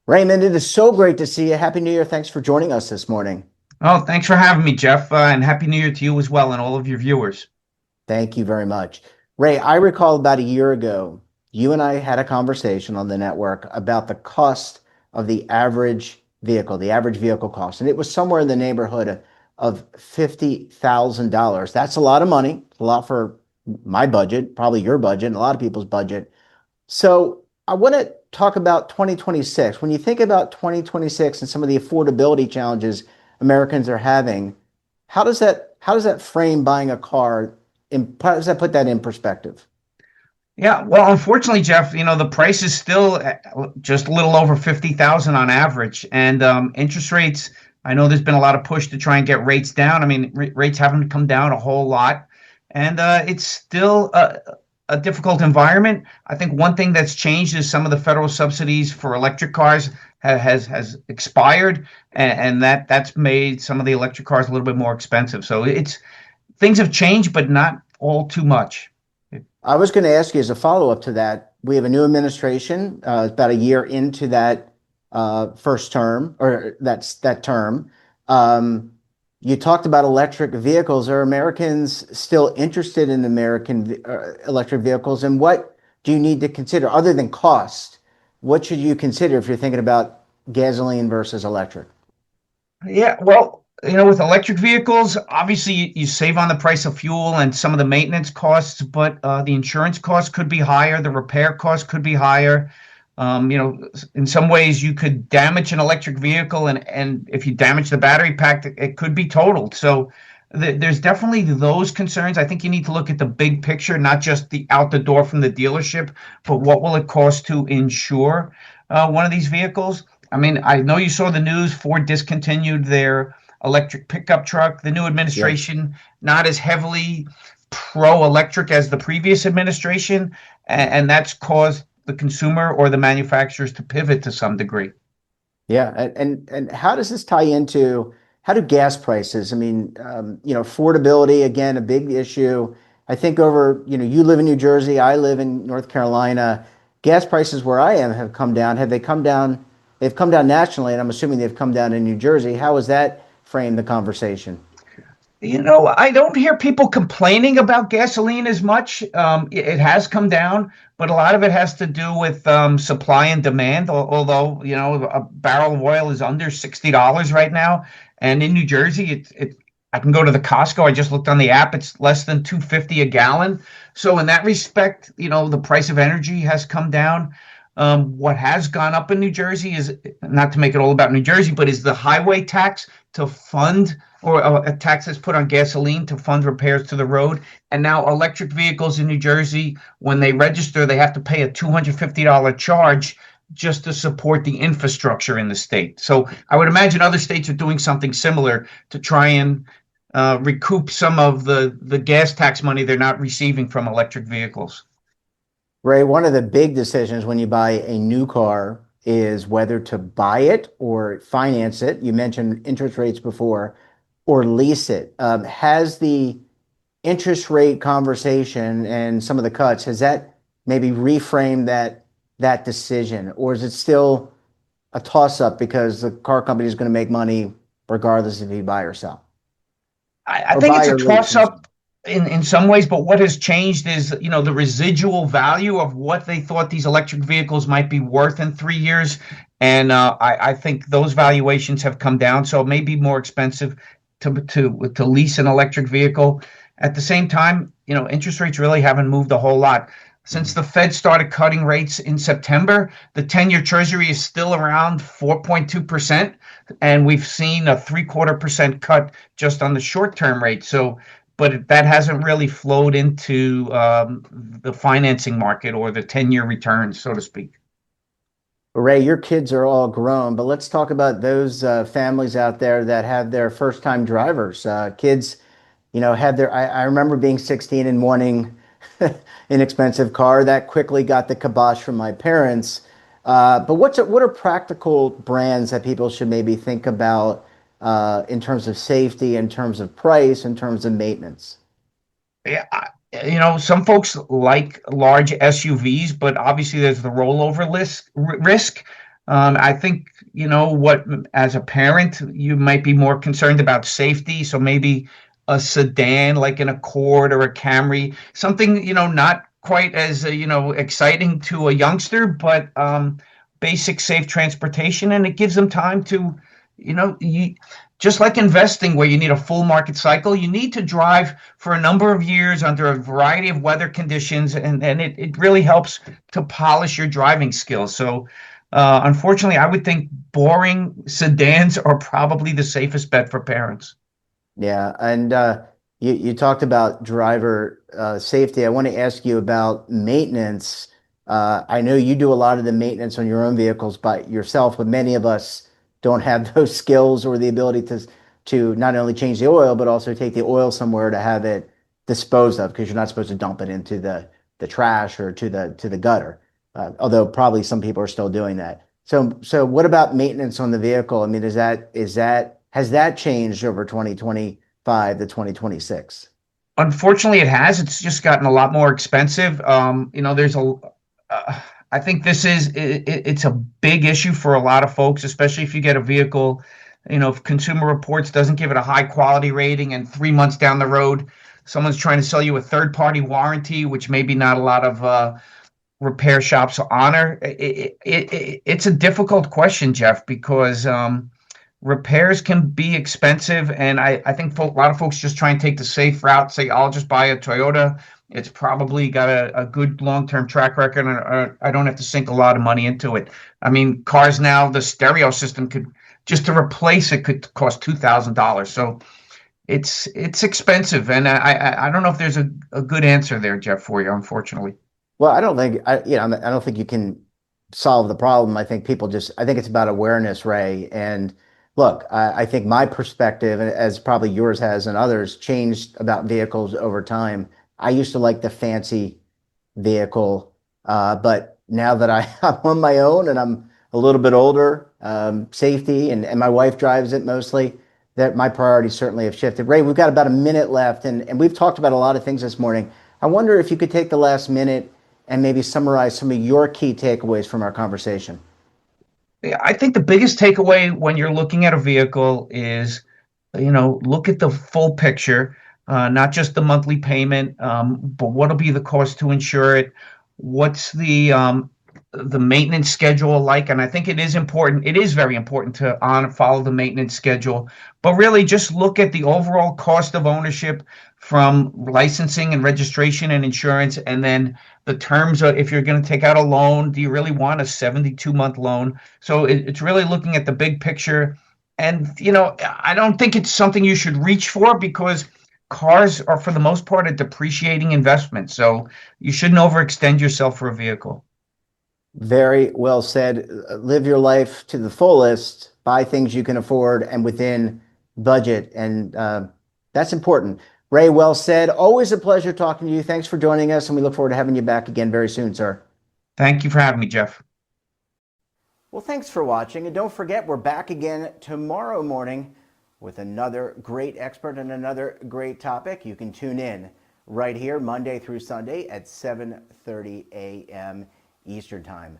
Raymond, it is so great to see you. Happy New Year. Thanks for joining us this morning. Oh, thanks for having me, Jeff, and Happy New Year to you as well and all of your viewers. Thank you very much. Ray, I recall about a year ago, you and I had a conversation on the network about the cost of the average vehicle cost. And it was somewhere in the neighborhood of $50,000. That's a lot of money. It's a lot for my budget, probably your budget, and a lot of people's budget. So I want to talk about 2026. When you think about 2026 and some of the affordability challenges Americans are having, how does that frame buying a car how does that put that in perspective? Yeah, well, unfortunately, Jeff, the price is still just a little over 50,000 on average, and interest rates. I know there's been a lot of push to try and get rates down. I mean, rates haven't come down a whole lot, and it's still a difficult environment. I think one thing that's changed is some of the federal subsidies for electric cars has expired, and that's made some of the electric cars a little bit more expensive. So it's things have changed, but not all too much. I was going to ask you as a follow-up to that. We have a new administration, about a year into that first term, or that term. You talked about electric vehicles. Are Americans still interested in American electric vehicles? And what do you need to consider other than cost? What should you consider if you're thinking about gasoline versus electric? Yeah, well, with electric vehicles, obviously you save on the price of fuel and some of the maintenance costs, but the insurance costs could be higher, the repair costs could be higher. In some ways you could damage an electric vehicle, and if you damage the battery pack, it could be totaled. So there's definitely those concerns. I think you need to look at the big picture, not just the out the door from the dealership, but what will it cost to insure one of these vehicles? I mean, I know you saw the news. Ford discontinued their electric pickup truck. The new Yeah. administration, not as heavily pro-electric as the previous administration, and that's caused the consumer or the manufacturers to pivot to some degree. Yeah, and how does this tie into how do gas prices? I mean, affordability again, a big issue. I think you live in New Jersey, I live in North Carolina. Gas prices where I am have come down. Have they come down? They've come down nationally, and I'm assuming they've come down in New Jersey. How has that framed the conversation? I don't hear people complaining about gasoline as much. It has come down, but a lot of it has to do with supply and demand. Although, a barrel of oil is under $60 right now, and in New Jersey, I can go to the Costco. I just looked on the app; it's less than 2.50 a gallon. So, in that respect, the price of energy has come down. What has gone up in New Jersey is not to make it all about New Jersey, but is the highway tax to fund or a tax that's put on gasoline to fund repairs to the road. And now electric vehicles in New Jersey, when they register, they have to pay a $250 charge just to support the infrastructure in the state. So I would imagine other states are doing something similar to try and recoup some of the gas tax money they're not receiving from electric vehicles. Ray, one of the big decisions when you buy a new car is whether to buy it or finance it. You mentioned interest rates before, or lease it. Has the interest rate conversation and some of the cuts, has that maybe reframed that decision, or is it still a toss up because the car company is going to make money regardless if you buy or sell I or think buy it's a or lease? toss I'm sorry. up in some ways, but what has changed is, the residual value of what they thought these electric vehicles might be worth in 3 years. And I think those valuations have come down. So it may be more expensive to lease an electric vehicle. At the same time, interest rates really haven't moved a whole lot. Since Mhm. the Fed started cutting rates in September, the 10-year Treasury is still around 4.2%, and we've seen a three-quarter% cut just on the short-term rate. So, but that hasn't really flowed into the financing market or the 10-year returns, so to speak. Ray, your kids are all grown, but let's talk about those families out there that have their first time drivers. Kids, had I remember being 16 and wanting inexpensive car that quickly got the kibosh from my parents. But what are practical brands that people should maybe think about in terms of safety, in terms of price, in terms of maintenance? Yeah, some folks like large SUVs, but obviously there's the rollover risk. I think, what, as a parent, you might be more concerned about safety. So maybe a sedan like an Accord or a Camry, something, not quite as, exciting to a youngster, but basic safe transportation. And it gives them time to, just like investing where you need a full market cycle, you need to drive for a number of years under a variety of weather conditions. And it really helps to polish your driving skills. So, unfortunately, I would think boring sedans are probably the safest bet for parents. Yeah, and you talked about driver safety. I want to ask you about maintenance. I know you do a lot of the maintenance on your own vehicles by yourself, but many of us don't have those skills or the ability to not only change the oil, but also take the oil somewhere to have it disposed of, because you're not supposed to dump it into the trash or to the gutter. Although probably some people are still doing that. So what about maintenance on the vehicle? I mean, is that has that changed over 2025 to 2026? Unfortunately, it has. It's just gotten a lot more expensive. I think it's a big issue for a lot of folks, especially if you get a vehicle, if Consumer Reports doesn't give it a high quality rating and 3 months down the road, someone's trying to sell you a third party warranty, which maybe not a lot of repair shops honor. It's a difficult question, Jeff, because repairs can be expensive, and I think a lot of folks just try and take the safe route, say, I'll just buy a Toyota. It's probably got a good long-term track record, and I don't have to sink a lot of money into it. I mean, cars now, the stereo system just to replace it could cost $2,000. So it's expensive, and I don't know if there's a good answer there, Jeff, for you, unfortunately. Well, I don't think I don't think you can solve the problem. I think it's about awareness, Ray. And look, I think my perspective, as probably yours has and others, changed about vehicles over time. I used to like the fancy vehicle, but now that I'm on my own and I'm a little bit older, safety and my wife drives it mostly, that my priorities certainly have shifted. Ray, we've got about a minute left, and we've talked about a lot of things this morning. I wonder if you could take the last minute and maybe summarize some of your key takeaways from our conversation. Yeah, I think the biggest takeaway when you're looking at a vehicle is, look at the full picture, not just the monthly payment, but what'll be the cost to insure it? What's the maintenance schedule like? And I think it is important. It is very important to follow the maintenance schedule, but really just look at the overall cost of ownership from licensing and registration and insurance, and then the terms of if you're going to take out a loan, do you really want a 72-month loan? So it's really looking at the big picture. And, I don't think it's something you should reach for because cars are, for the most part, a depreciating investment. So you shouldn't overextend yourself for a vehicle. Very well said. Live your life to the fullest, buy things you can afford and within budget. And that's important. Ray, well said. Always a pleasure talking to you. Thanks for joining us, and we look forward to having you back again very soon, sir. Thank you for having me, Jeff. Well, thanks for watching. And don't forget, we're back again tomorrow morning with another great expert and another great topic. You can tune in right here Monday through Sunday at 7:30 a.m. Eastern Time.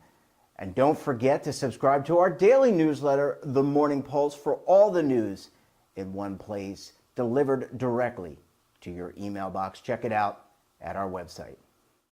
And don't forget to subscribe to our daily newsletter, The Morning Pulse, for all the news in one place, delivered directly to your email box. Check it out at our website.